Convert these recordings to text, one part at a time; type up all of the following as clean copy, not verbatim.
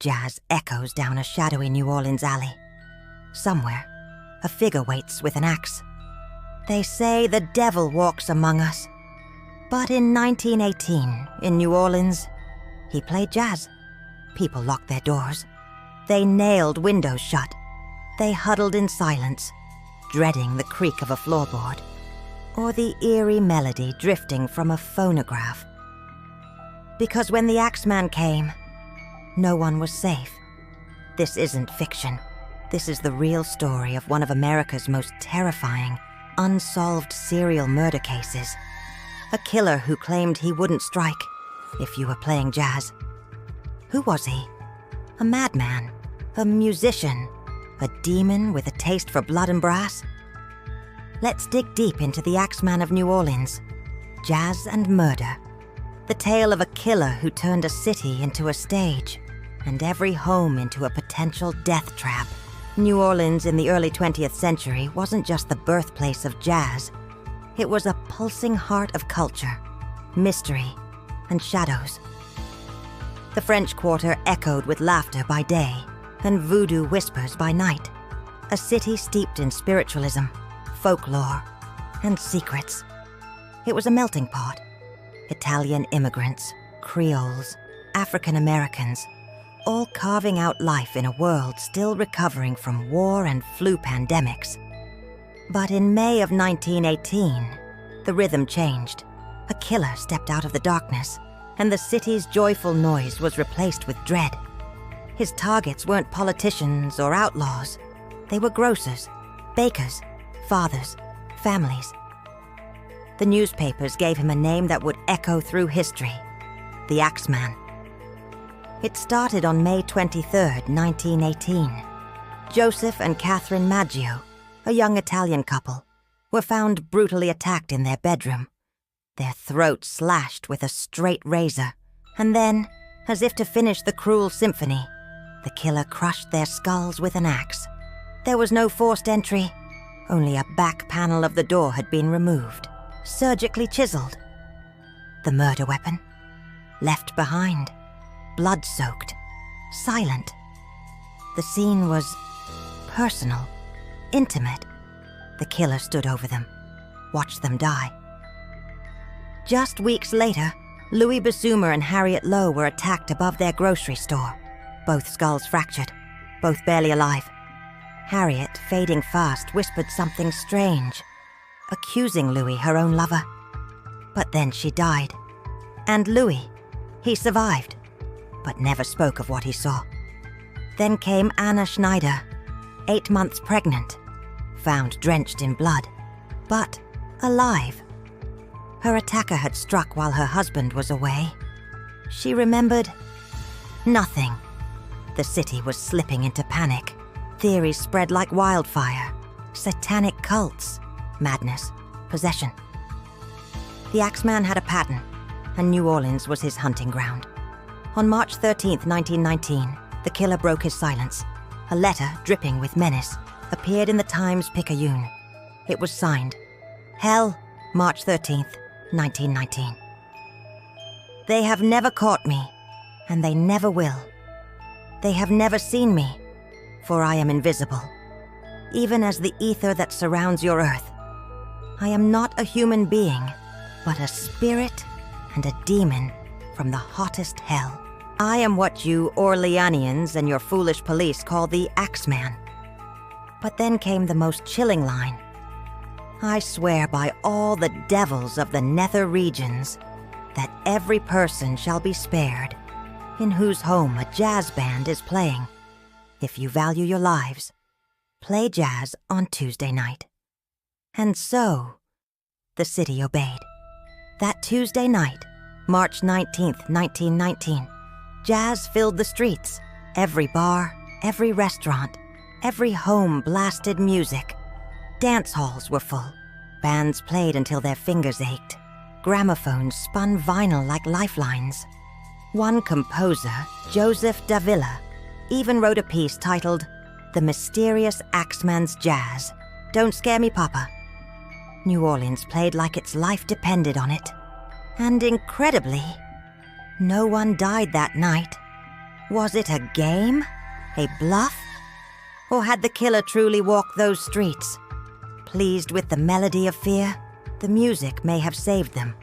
Jazz echoes down a shadowy New Orleans alley. Somewhere, a figure waits with an axe. They say the devil walks among us. But in 1918, in New Orleans, he played jazz. People locked their doors. They nailed windows shut. They huddled in silence, dreading the creak of a floorboard or the eerie melody drifting from a phonograph. Because when the Axeman came, no one was safe. This isn't fiction. This is the real story of one of America's most terrifying, unsolved serial murder cases. A killer who claimed he wouldn't strike if you were playing jazz. Who was he? A madman? A musician? A demon with a taste for blood and brass? Let's dig deep into the Axeman of New Orleans. Jazz and murder. The tale of a killer who turned a city into a stage and every home into a potential death trap. New Orleans in the early 20th century wasn't just the birthplace of jazz. It was a pulsing heart of culture, mystery, and shadows. The French Quarter echoed with laughter by day and voodoo whispers by night. A city steeped in spiritualism, folklore, and secrets. It was a melting pot. Italian immigrants, Creoles, African Americans, all carving out life in a world still recovering from war and flu pandemics. But in May of 1918, the rhythm changed. A killer stepped out of the darkness, and the city's joyful noise was replaced with dread. His targets weren't politicians or outlaws. They were grocers, bakers, fathers, families. The newspapers gave him a name that would echo through history: the Axeman. It started on May 23, 1918. Joseph and Catherine Maggio, a young Italian couple, were found brutally attacked in their bedroom, their throats slashed with a straight razor, and then, as if to finish the cruel symphony, the killer crushed their skulls with an axe. There was no forced entry. Only a back panel of the door had been removed, surgically chiseled. The murder weapon? Left behind, blood-soaked, silent. The scene was personal, intimate. The killer stood over them, watched them die. Just weeks later, Louis Bassumer and Harriet Lowe were attacked above their grocery store, both skulls fractured, both barely alive. Harriet, fading fast, whispered something strange, accusing Louis, her own lover. But then she died. And Louis, he survived, but never spoke of what he saw. Then came Anna Schneider, 8 months pregnant, found drenched in blood, but alive. Her attacker had struck while her husband was away. She remembered nothing. The city was slipping into panic. Theories spread like wildfire. Satanic cults, madness, possession. The Axeman had a pattern, and New Orleans was his hunting ground. On March 13, 1919, the killer broke his silence. A letter, dripping with menace, appeared in the Times-Picayune. It was signed, Hell, March 13th, 1919. They have never caught me, and they never will. They have never seen me, for I am invisible, even as the ether that surrounds your earth. I am not a human being, but a spirit and a demon from the hottest hell. I am what you Orleanians and your foolish police call the Axeman. But then came the most chilling line. I swear by all the devils of the nether regions that every person shall be spared in whose home a jazz band is playing. If you value your lives, play jazz on Tuesday night. And so, the city obeyed. That Tuesday night, March 19th, 1919, jazz filled the streets. Every bar, every restaurant, every home blasted music. Dance halls were full. Bands played until their fingers ached. Gramophones spun vinyl like lifelines. One composer, Joseph Davila, even wrote a piece titled The Mysterious Axeman's Jazz. Don't Scare Me, Papa. New Orleans played like its life depended on it. And incredibly, no one died that night. Was it a game? A bluff? Or had the killer truly walked those streets? Pleased with the melody of fear, the music may have saved them,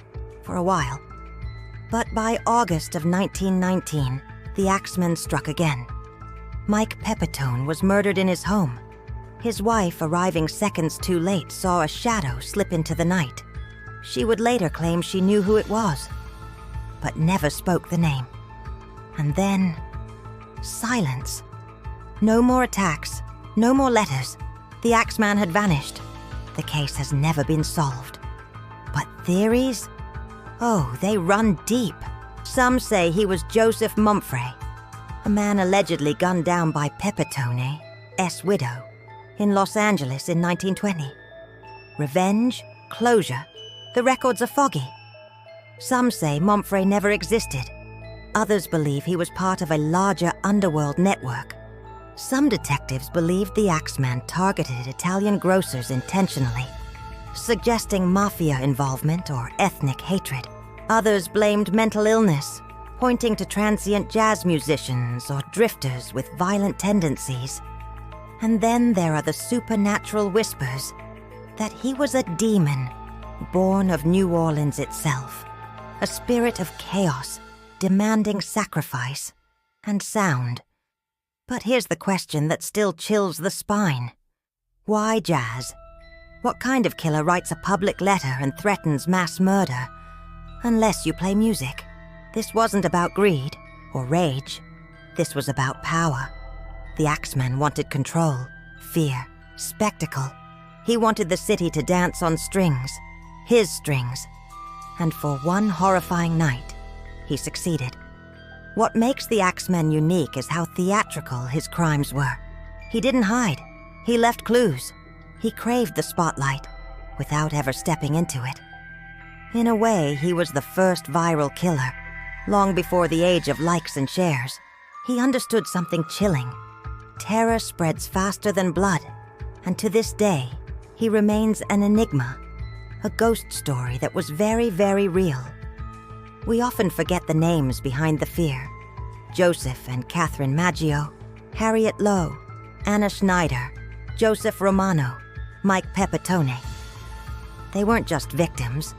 for a while. But by August of 1919, the Axeman struck again. Mike Pepitone was murdered in his home. His wife, arriving seconds too late, saw a shadow slip into the night. She would later claim she knew who it was, but never spoke the name. And then, silence. No more attacks, no more letters. The Axeman had vanished. The case has never been solved. But theories? Oh, they run deep. Some say he was Joseph Mumfre, a man allegedly gunned down by Pepitone, S. widow, in Los Angeles in 1920. Revenge? Closure? The records are foggy. Some say Mumfre never existed. Others believe he was part of a larger underworld network. Some detectives believed the Axeman targeted Italian grocers intentionally, suggesting mafia involvement or ethnic hatred. Others blamed mental illness, pointing to transient jazz musicians or drifters with violent tendencies. And then there are the supernatural whispers that he was a demon, born of New Orleans itself, a spirit of chaos, demanding sacrifice and sound. But here's the question that still chills the spine. Why jazz? What kind of killer writes a public letter and threatens mass murder? Unless you play music. This wasn't about greed or rage. This was about power. The Axeman wanted control, fear, spectacle. He wanted the city to dance on strings, his strings. And for one horrifying night, he succeeded. What makes the Axeman unique is how theatrical his crimes were. He didn't hide. He left clues. He craved the spotlight without ever stepping into it. In a way, he was the first viral killer, long before the age of likes and shares. He understood something chilling. Terror spreads faster than blood, and to this day, he remains an enigma, a ghost story that was very, very real. We often forget the names behind the fear. Joseph and Catherine Maggio, Harriet Lowe, Anna Schneider, Joseph Romano, Mike Pepitone. They weren't just victims.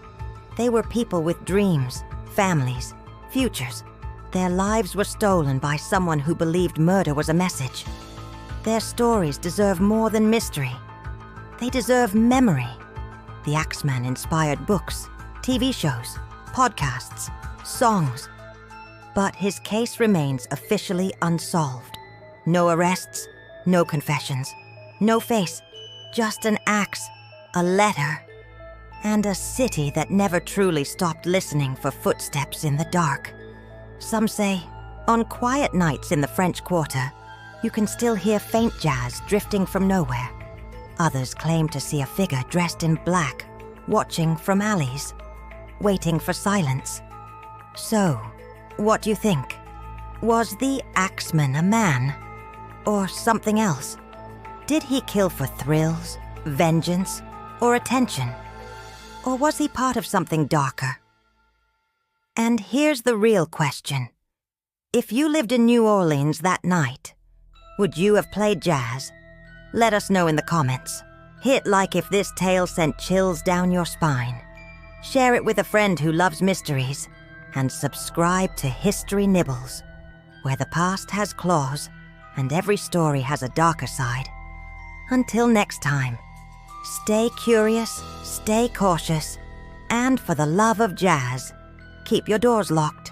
They were people with dreams, families, futures. Their lives were stolen by someone who believed murder was a message. Their stories deserve more than mystery. They deserve memory. The Axeman inspired books, TV shows, podcasts, songs. But his case remains officially unsolved. No arrests, no confessions, no face, just an axe, a letter, and a city that never truly stopped listening for footsteps in the dark. Some say, on quiet nights in the French Quarter, you can still hear faint jazz drifting from nowhere. Others claim to see a figure dressed in black, watching from alleys, waiting for silence. So, what do you think? Was the Axeman a man? Or something else? Did he kill for thrills, vengeance, or attention? Or was he part of something darker? And here's the real question. If you lived in New Orleans that night, would you have played jazz? Let us know in the comments. Hit like if this tale sent chills down your spine. Share it with a friend who loves mysteries. And subscribe to History Nibbles, where the past has claws and every story has a darker side. Until next time, stay curious, stay cautious, and for the love of jazz, keep your doors locked.